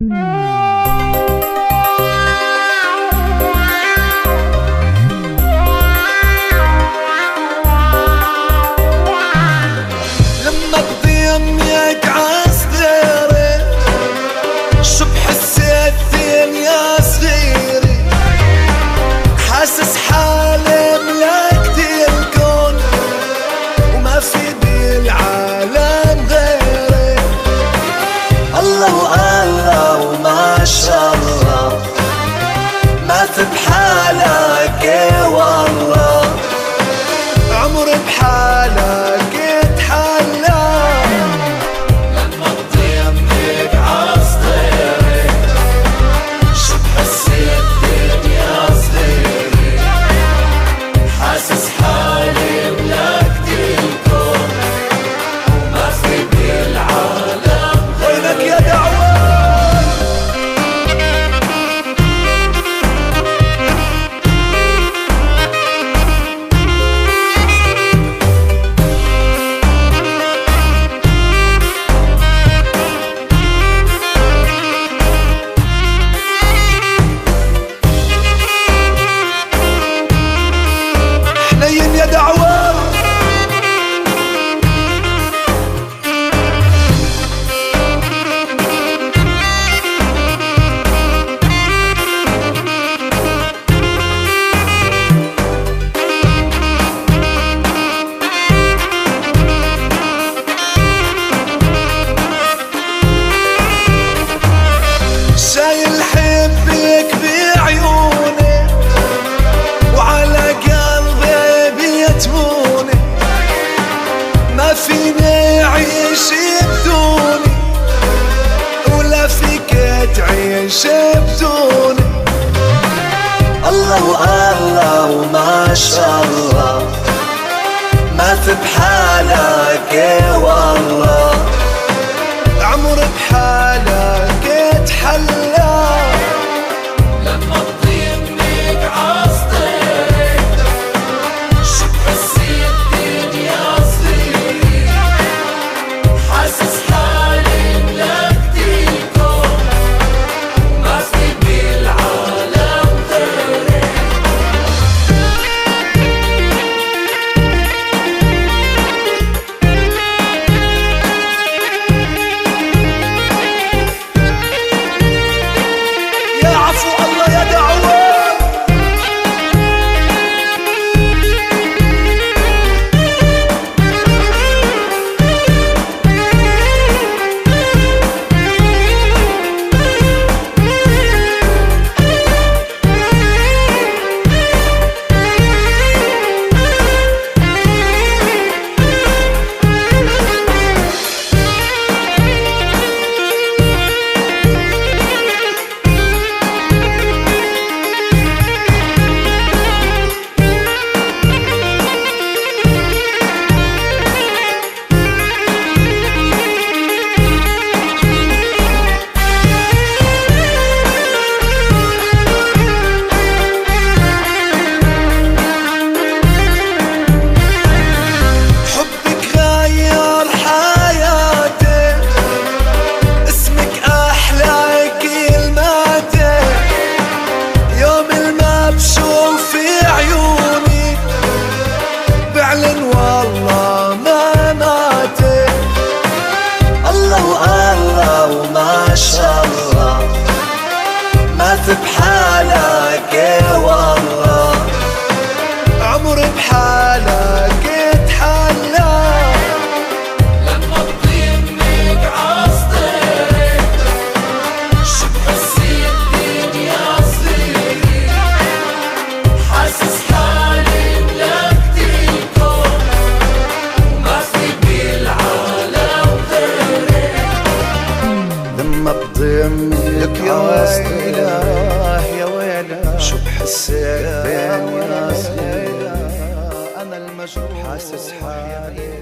لما بضيمك عصديري شو بحسيتين يا صغيري، حاسس حالي ملكت الكون وما في بالعالم غيري. الله الله وما شاء الله، ما في بحالك والله، عمر بحالك اتحلى. لما بضيمك عصديري شو بحسيتين يا صغيري، حاسس حالي ملكت الكون وما في بالعالم وينك يا دعوة. حنين يا دعوة. شايل حبك بعيوني وعلى قلبي بيتموني، ما فيني اعيش بدوني ولا فيك تعيش بدوني. الله الله وما شاء الله، ما في بحالك والله، عمر بحالك اتحلى. لما بضيمك عصديري شو بحسيتين يا صغيري، حاسس حالي ملكت الكون وما في بالعالم غيري. يا عفو الله يا دعوة. حبك غير حياتي، اسمك أحلى كلماتي، يوم ما بشوف في عيوني بعلن والله ما ماتي. الله الله وما شاء الله، ما في بحالك والله، عمر بحالك اتحلى. لما بضيمك عصديري شو بحسيتين يا صغيري، حاسس حالي ملكت الكون وما في بالعالم غيري. لما بضيمك يا ويله يا ويله شو بحسيتين يا صغيري، أنا المجروح حاسس حالي